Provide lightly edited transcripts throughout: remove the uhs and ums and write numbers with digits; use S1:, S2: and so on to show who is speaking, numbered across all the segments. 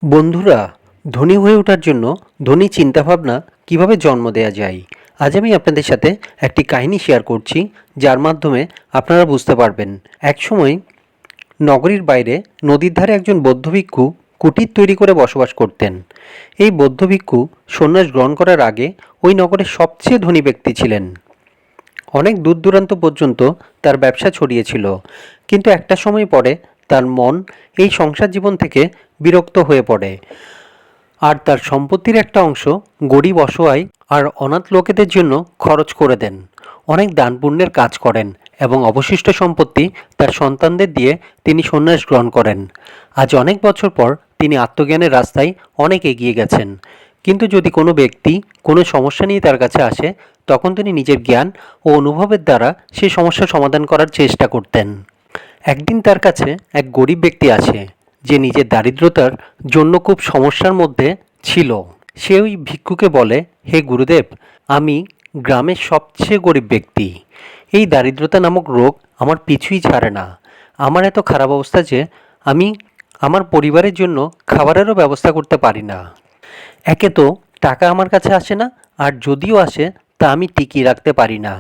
S1: বন্ধুরা, ধনী হয়ে ওঠার জন্য ধনী চিন্তাভাবনা কিভাবে জন্ম দেয়া যায়, আজ আমি আপনাদের সাথে একটি কাহিনী শেয়ার করছি, যার মাধ্যমে আপনারা বুঝতে পারবেন। একসময় নগরীর বাইরে নদীর ধারে একজন বৌদ্ধ ভিক্ষু কুটির তৈরি করে বসবাস করতেন। এই বৌদ্ধ ভিক্ষু সন্ন্যাস গ্রহণ করার আগে ওই নগরের সবচেয়ে ধনী ব্যক্তি ছিলেন। অনেক দূর দূরান্ত পর্যন্ত তার ব্যবসা ছড়িয়েছিল, কিন্তু একটা সময় পরে তার মন এই সংসার জীবন থেকে বিরক্ত হয়ে পড়ে, আর তার সম্পত্তির একটা অংশ গরিব, অসহায় আর অনাথ লোকেদের জন্য খরচ করে দেন। অনেক দান পুণ্যের কাজ করেন এবং অবশিষ্ট সম্পত্তি তার সন্তানদের দিয়ে তিনি সন্ন্যাস গ্রহণ করেন। আজ অনেক বছর পর তিনি আত্মজ্ঞানের রাস্তায় অনেক এগিয়ে গেছেন। কিন্তু যদি কোনো ব্যক্তি কোনো সমস্যা নিয়ে তার কাছে আসে, তখন তিনি নিজের জ্ঞান ও অনুভবের দ্বারা সেই সমস্যার সমাধান করার চেষ্টা করতেন। একদিন তার কাছে এক গরিব ব্যক্তি আসে, যে নিজের দারিদ্রতার জন্য খুব সমস্যার মধ্যে ছিল। সে ওই ভিক্ষুকে বলে, হে গুরুদেব, আমি গ্রামের সবচেয়ে গরিব ব্যক্তি। এই দারিদ্রতা নামক রোগ আমার পিছুই ছাড়ে না। আমার এত খারাপ অবস্থা যে আমি আমার পরিবারের জন্য খাবারেরও ব্যবস্থা করতে পারি না। একে তো টাকা আমার কাছে আসে না, আর যদিও আসে তা আমি টিকিয়ে রাখতে পারি না।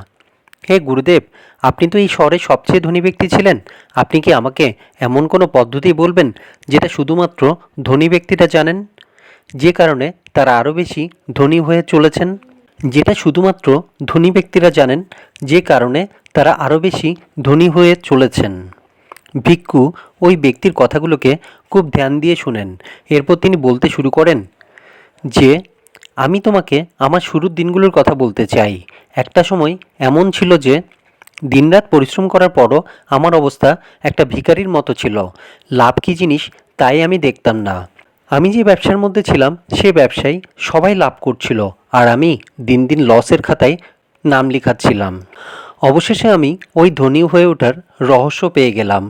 S1: হে গুরুদেব, আপনি তো এই শহরের সবচেয়ে ধনী ব্যক্তি ছিলেন। আপনি কি আমাকে এমন কোনো পদ্ধতি বলবেন যেটা শুধুমাত্র ধনী ব্যক্তিরা জানেন, যে কারণে তারা আরও বেশি ধনী হয়ে চলেছেন? যেটা শুধুমাত্র ধনী ব্যক্তিরা জানেন, যে কারণে তারা আরও বেশি ধনী হয়ে চলেছেন। ভিক্ষু ওই ব্যক্তির কথাগুলোকে খুব ধ্যান দিয়ে শুনেন। এরপর তিনি বলতে শুরু করেন যে, আমি তোমাকে আমার শুরুর দিনগুলোর কথা বলতে চাই। একটা সময় এমন ছিল যে দিনরাত পরিশ্রম করার পরও আমার অবস্থা একটা ভিখারির মতো ছিল। লাভ কী জিনিস তাই আমি দেখতাম না। আমি যে ব্যবসার মধ্যে ছিলাম সে ব্যবসায় সবাই লাভ করছিল, আর আমি দিন দিন লসের খাতায় নাম লিখাচ্ছিলাম। অবশেষে আমি ওই ধনী হয়ে ওঠার রহস্য পেয়ে গেলাম।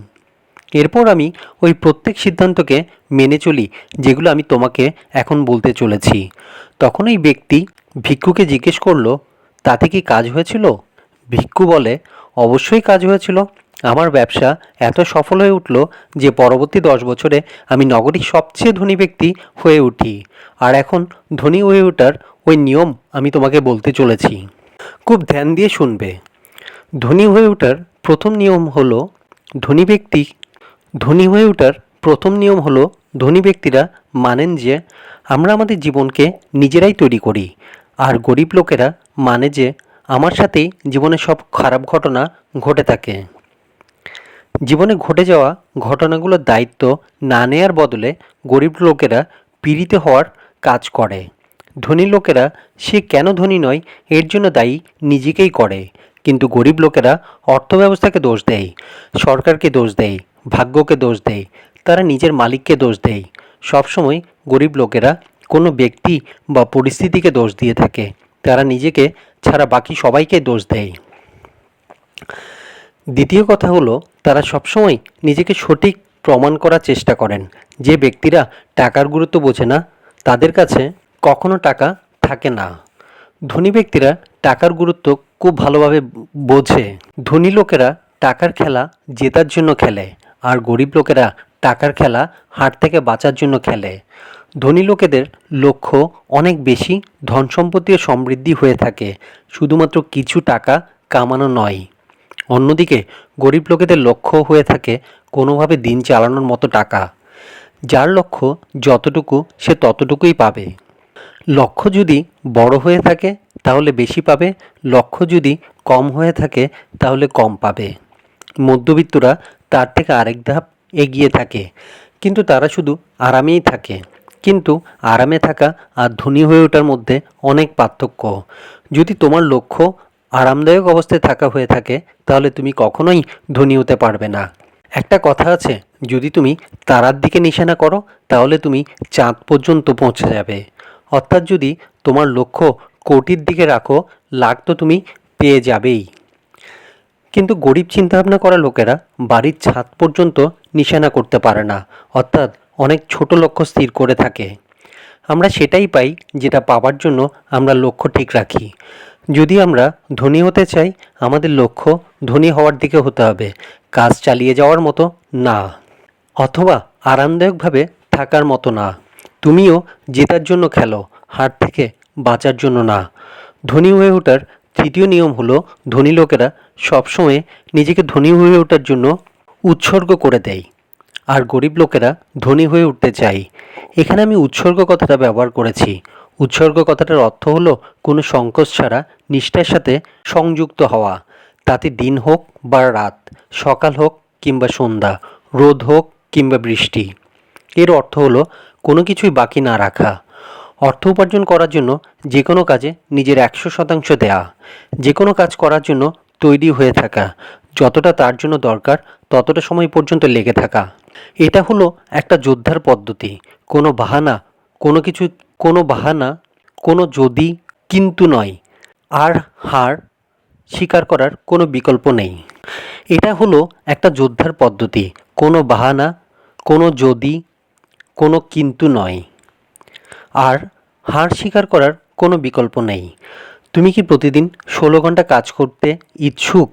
S1: এরপর আমি ওই প্রত্যেক সিদ্ধান্তকে মেনে চলি, যেগুলো আমি তোমাকে এখন বলতে চলেছি। তখন ওই ব্যক্তি ভিক্ষুকে জিজ্ঞেস করলো, তাতে কি কাজ হয়েছিল? ভিক্ষু বলে, অবশ্যই কাজ হয়েছিল। আমার ব্যবসা এত সফল হয়ে উঠল যে পরবর্তী 10 বছরে আমি নগরীর সবচেয়ে ধনী ব্যক্তি হয়ে উঠি। আর এখন ধনী হয়ে ওঠার ওই নিয়ম আমি তোমাকে বলতে চলেছি। খুব ধ্যান দিয়ে শুনবে। ধনী হয়ে ওঠার প্রথম নিয়ম হলো ধনী ব্যক্তি ধনী হয়ে ওঠার প্রথম নিয়ম হলো ধনী ব্যক্তিরা মানেন যে আমরা আমাদের জীবনকে নিজেরাই তৈরি করি, আর গরিব লোকেরা মানে যে আমার সাথেই জীবনে সব খারাপ ঘটনা ঘটে থাকে। জীবনে ঘটে যাওয়া ঘটনাগুলোর দায়িত্ব না নেয়ার বদলে গরিব লোকেরা পীড়িত হওয়ার কাজ করে। ধনী লোকেরা সে কেন ধনী নয় এর জন্য দায়ী নিজেকেই করে, কিন্তু গরিব লোকেরা অর্থব্যবস্থাকে দোষ দেয়, সরকারকে দোষ দেয়, ভাগ্যকে দোষ দেয়, তারা নিজের মালিককে দোষ দেয়। সবসময় গরিব লোকেরা কোনো ব্যক্তি বা পরিস্থিতিকে দোষ দিয়ে থাকে, তারা নিজেকে ছাড়া বাকি সবাইকে দোষ দেয়। দ্বিতীয় কথা হলো, তারা সবসময় নিজেকে সঠিক প্রমাণ করার চেষ্টা করেন। যে ব্যক্তিরা টাকার গুরুত্ব বোঝে না, তাদের কাছে কখনো টাকা থাকে না। ধনী ব্যক্তিরা টাকার গুরুত্ব খুব ভালোভাবে বোঝে। ধনী লোকেরা টাকার খেলা জেতার জন্য খেলে, আর গরিব লোকেরা টাকার খেলা হার থেকে বাঁচার জন্য খেলে। ধনী লোকেদের লক্ষ্য অনেক বেশি ধন সম্পত্তি ও সমৃদ্ধি হয়ে থাকে, শুধুমাত্র কিছু টাকা কামানো নয়। অন্যদিকে গরিব লোকেদের লক্ষ্য হয়ে থাকে কোনোভাবে দিন চালানোর মতো টাকা। যার লক্ষ্য যতটুকু সে ততটুকুই পাবে। লক্ষ্য যদি বড় হয়ে থাকে তাহলে বেশি পাবে, লক্ষ্য যদি কম হয়ে থাকে তাহলে কম পাবে। মধ্যবিত্তরা তার থেকে আরেক ধাপ এগিয়ে থাকে, কিন্তু তারা শুধু আরামেই থাকে। কিন্তু আরামে থাকা আর ধনী হয়ে ওঠার মধ্যে অনেক পার্থক্য। যদি তোমার লক্ষ্য আরামদায়ক অবস্থায় থাকা হয়ে থাকে, তাহলে তুমি কখনোই ধনী হতে পারবে না। একটা কথা আছে, যদি তুমি তারার দিকে নিশানা করো তাহলে তুমি চাঁদ পর্যন্ত পৌঁছে যাবে। অর্থাৎ যদি তোমার লক্ষ্য কোটির দিকে রাখো, লাখ তো তুমি পেয়ে যাবেই। কিন্তু গরিব চিন্তাভাবনা করা লোকেরা বাড়ির ছাদ পর্যন্ত নিশানা করতে পারে না, অর্থাৎ অনেক ছোট লক্ষ্য স্থির করে থাকে। আমরা সেটাই পাই যেটা পাবার জন্য আমরা লক্ষ্য ঠিক রাখি। যদি আমরা ধনী হতে চাই, আমাদের লক্ষ্য ধনী হওয়ার দিকে হতে হবে, কাজ চালিয়ে যাওয়ার মতো না, অথবা আরামদায়কভাবে থাকার মতো না। তুমিও জেতার জন্য খেলো, হার থেকে বাঁচার জন্য না। ধনী হয়ে ওঠার তৃতীয় নিয়ম হলো, ধনী লোকেরা সবসময় নিজেকে ধনী হয়ে ওঠার জন্য উৎসর্গ করে দেয়, আর গরিব লোকেরা ধনী হয়ে উঠতে চায়। এখানে আমি উৎসর্গ কথাটা ব্যবহার করেছি। উৎসর্গ কথাটার অর্থ হলো কোনো সংকোচ ছাড়া নিষ্ঠার সাথে সংযুক্ত হওয়া, তাতে দিন হোক বা রাত, সকাল হোক কিংবা সন্ধ্যা, রোদ হোক কিংবা বৃষ্টি। এর অর্থ হলো কোনো কিছুই বাকি না রাখা। অর্থ উপার্জন করার জন্য যে কোনো কাজে নিজের 100% দেয়া, যে কোনো কাজ করার জন্য তৈরি হয়ে থাকা, যতটা তার জন্য দরকার ততটা সময় পর্যন্ত লেগে থাকা। এটা হলো একটা যোদ্ধার পদ্ধতি। কোনো বাহানা, কোনো বাহানা, কোনো যদি কিন্তু নয়, আর হার স্বীকার করার কোনো বিকল্প নেই। এটা হলো একটা যোদ্ধার পদ্ধতি। কোনো বাহানা, কোনো যদি, কোনো কিন্তু নয়, আর হার স্বীকার করার কোনো বিকল্প নেই। তুমি কি প্রতিদিন 16 ঘন্টা কাজ করতে ইচ্ছুক?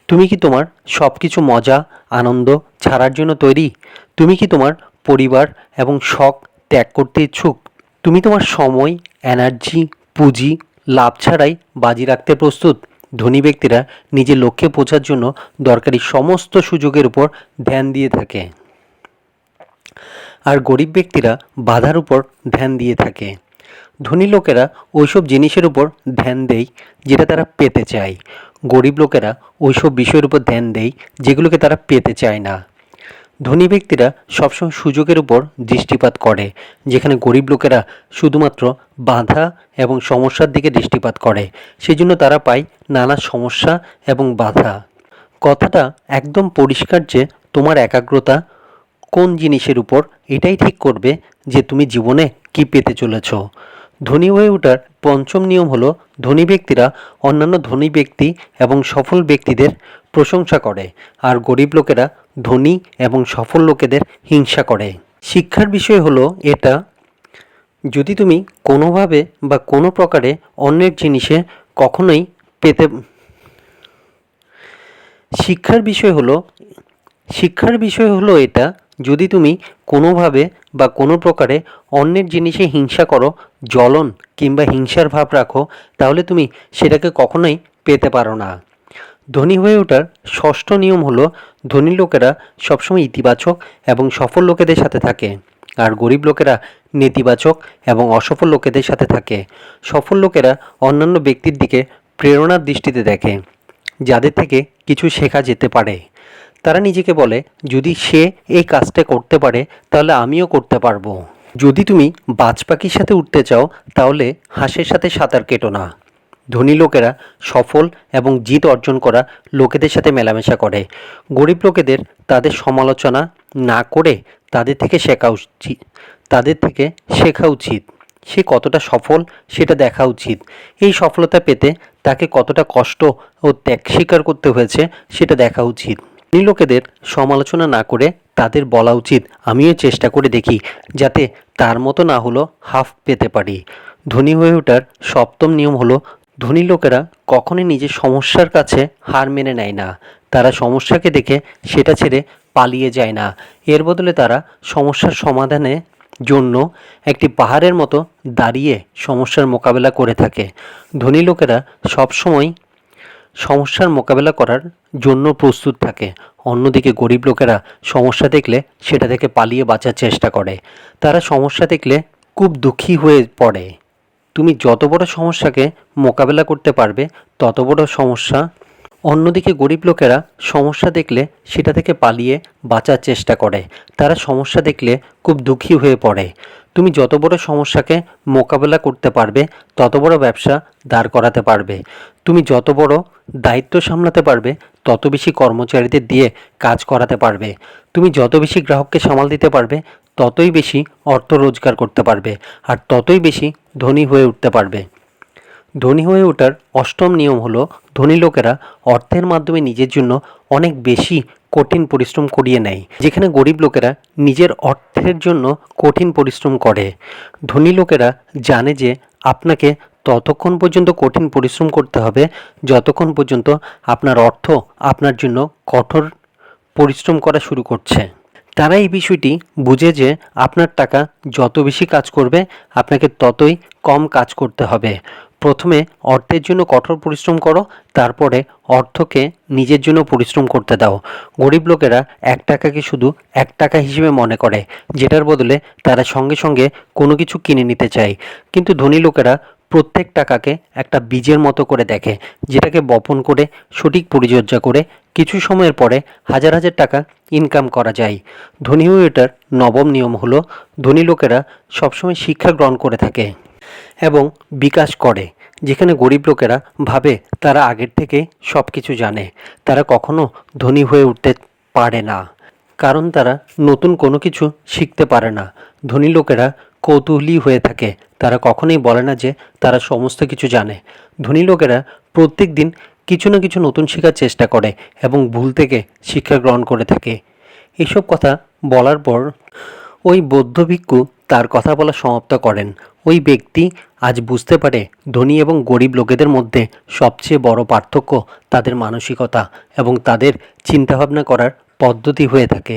S1: তুমি কি তোমার সব কিছু মজা, আনন্দ ছাড়ার জন্য তৈরি? তুমি কি তোমার পরিবার এবং শখ ত্যাগ করতে ইচ্ছুক? তুমি তোমার সময়, এনার্জি, পুঁজি লাভ ছাড়াই বাজি রাখতে প্রস্তুত? ধনী ব্যক্তিরা নিজের লক্ষ্যে পৌঁছার জন্য দরকারি সমস্ত সুযোগের উপর ধ্যান দিয়ে থাকে, আর গরিব ব্যক্তিরা বাধার উপর ধ্যান দিয়ে থাকে। ধনী লোকেরা ওইসব জিনিসের উপর ধ্যান দেয় যেটা তারা পেতে চায়। গরিব লোকেরা ওইসব বিষয়ের উপর ধ্যান দেয় যেগুলোকে তারা পেতে চায় না। ধনী ব্যক্তিরা সবসময় সুযোগের উপর দৃষ্টিপাত করে, যেখানে গরিব লোকেরা শুধুমাত্র বাধা এবং সমস্যার দিকে দৃষ্টিপাত করে। সেজন্য তারা পায় নানা সমস্যা এবং বাধা। কথাটা একদম পরিষ্কার যে তোমার একাগ্রতা কোন জিনিসের উপর, এটাই ঠিক করবে যে তুমি জীবনে কি পেতে চলেছ। ধনী হয়ে ওঠার পঞ্চম নিয়ম হলো, ধনী ব্যক্তিরা অন্যান্য ধনী ব্যক্তি এবং সফল ব্যক্তিদের প্রশংসা করে, আর গরিব লোকেরা ধনী এবং সফল লোকেদের হিংসা করে। শিক্ষার বিষয় হলো এটা, যদি তুমি কোনোভাবে বা কোনো প্রকারে অন্যের জিনিসে কখনোই পেতে শিক্ষার বিষয় হলো এটা, যদি তুমি কোনোভাবে বা কোনো প্রকারে অন্যের জিনিসে হিংসা করো, জ্বলন কিংবা হিংসার ভাব রাখো, তাহলে তুমি সেটাকে কখনোই পেতে পারো না। ধনী হয়ে ওঠার ষষ্ঠ নিয়ম হলো, ধনী লোকেরা সবসময় ইতিবাচক এবং সফল লোকেদের সাথে থাকে, আর গরিব লোকেরা নেতিবাচক এবং অসফল লোকেদের সাথে থাকে। সফল লোকেরা অন্যান্য ব্যক্তির দিকে প্রেরণার দৃষ্টিতে দেখে, যাদের থেকে কিছু শেখা যেতে পারে। তারা নিজেকে বলে, যদি সে এই কাজটা করতে পারে তাহলে আমিও করতে পারবো। যদি তুমি বাজ পাখির সাথে উঠতে চাও তাহলে হাঁসের সাথে সাঁতার কেটো না। ধনী লোকেরা সফল এবং জিত অর্জন করা লোকেদের সাথে মেলামেশা করে। গরিব লোকেদের তাদের সমালোচনা না করে তাদের থেকে শেখা উচিত। সে কতটা সফল সেটা দেখা উচিত। এই সফলতা পেতে তাকে কতটা কষ্ট ও ত্যাগ স্বীকার করতে হয়েছে সেটা দেখা উচিত। ধনী লোকেদের সমালোচনা না করে তাদের বলা উচিত, আমিও চেষ্টা করে দেখি যাতে তার মতো না হলো হাফ পেতে পারি। ধনী হয়ে ওঠার সপ্তম নিয়ম হলো, ধনী লোকেরা কখনোই নিজের সমস্যার কাছে হার মেনে নেয় না। তারা সমস্যাকে দেখে সেটা ছেড়ে পালিয়ে যায় না। এর বদলে তারা সমস্যার সমাধানের জন্য একটি পাহাড়ের মতো দাঁড়িয়ে সমস্যার মোকাবেলা করে থাকে। ধনী লোকেরা সবসময় সমস্যার মোকাবেলা করার জন্য প্রস্তুত থাকে। অন্যদিকে গরিব লোকেরা সমস্যা দেখলে সেটা থেকে পালিয়ে বাঁচার চেষ্টা করে। তারা সমস্যা দেখলে খুব দুঃখী হয়ে পড়ে। তুমি যত বড় সমস্যাকে মোকাবেলা করতে পারবে তত বড় সমস্যা। অন্যদিকে গরিব লোকেরা সমস্যা দেখলে সেটা থেকে পালিয়ে বাঁচার চেষ্টা করে। তারা সমস্যা দেখলে খুব দুঃখী হয়ে পড়ে। তুমি যত বড় সমস্যাকে মোকাবেলা করতে পারবে তত বড় ব্যবসা দাঁড় করাতে পারবে। তুমি যত বড় দায়িত্ব সামলাতে পারবে তত বেশি কর্মচারীদের দিয়ে কাজ করাতে পারবে। তুমি যত বেশি গ্রাহককে সামাল দিতে পারবে ততই বেশি অর্থ রোজগার করতে পারবে, আর ততই বেশি ধনী হয়ে উঠতে পারবে। ধনী হয়ে ওঠার অষ্টম নিয়ম হলো, ধনী লোকেরা অর্থের মাধ্যমে নিজের জন্য অনেক বেশি কঠিন পরিশ্রম করিয়ে নেয়, যেখানে গরিব লোকেরা নিজের অর্থের জন্য কঠিন পরিশ্রম করে। ধনী লোকেরা জানে যে আপনাকে ততক্ষণ পর্যন্ত কঠিন পরিশ্রম করতে হবে যতক্ষণ পর্যন্ত আপনার অর্থ আপনার জন্য কঠোর পরিশ্রম করা শুরু করছে। তারা এই বিষয়টি বুঝে যে আপনার টাকা যত বেশি কাজ করবে আপনাকে ততই কম কাজ করতে হবে। প্রথমে অর্থের জন্য কঠোর পরিশ্রম করো, তারপরে অর্থকে নিজের জন্য পরিশ্রম করতে দাও। গরিব লোকেরা 1 টাকাকে শুধু 1 টাকা হিসেবে মনে করে, যেটার বদলে তারা সঙ্গে সঙ্গে কোনো কিছু কিনে নিতে চায়। কিন্তু ধনী লোকেরা প্রত্যেক টাকাকে একটা বীজের মতো করে দেখে, যেটাকে বপন করে সঠিক পরিচর্যা করে কিছু সময়ের পরে হাজার হাজার টাকা ইনকাম করা যায়। ধনী হয়ে ওঠার নবম নিয়ম হলো ধনী লোকেরা সবসময় শিক্ষা গ্রহণ করে থাকে এবং বিকাশ করে। যেখানে গরিব লোকেরা ভাবে তারা আগের থেকে সব কিছু জানে, তারা কখনো ধনী হয়ে উঠতে পারে না, কারণ তারা নতুন কোনো কিছু শিখতে পারে না। ধনী লোকেরা কৌতূহলী হয়ে থাকে, তারা কখনোই বলে না যে তারা সমস্ত কিছু জানে। ধনী লোকেরা প্রত্যেক দিন কিছু না কিছু নতুন শেখার চেষ্টা করে এবং ভুল থেকে শিক্ষা গ্রহণ করে থাকে। এসব কথা বলার পর ওই বৌদ্ধ ভিক্ষু তার কথা বলা সমাপ্ত করেন। ওই ব্যক্তি আজ বুঝতে পারে ধনী এবং গরিব লোকেদের মধ্যে সবচেয়ে বড় পার্থক্য তাদের মানসিকতা এবং তাদের চিন্তাভাবনা করার পদ্ধতি হয়ে থাকে।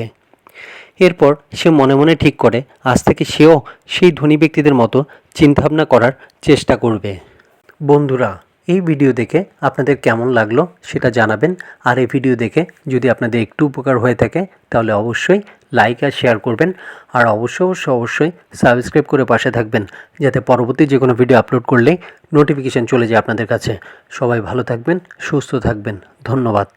S1: এরপর সে মনে মনে ঠিক করে আজ থেকে সেও সেই ধনী ব্যক্তিদের মতো চিন্তাভাবনা করার চেষ্টা করবে। বন্ধুরা, এই ভিডিও দেখে আপনাদের কেমন লাগলো সেটা জানাবেন। আর এই ভিডিও দেখে যদি আপনাদের একটু উপকার হয়ে থাকে তাহলে অবশ্যই লাইক আর শেয়ার করবেন। আর অবশ্যই সাবস্ক্রাইব করে পাশে থাকবেন, যাতে পরবর্তী যে কোনো ভিডিও আপলোড করলেই নোটিফিকেশান চলে যায় আপনাদের কাছে। সবাই ভালো থাকবেন, সুস্থ থাকবেন। ধন্যবাদ।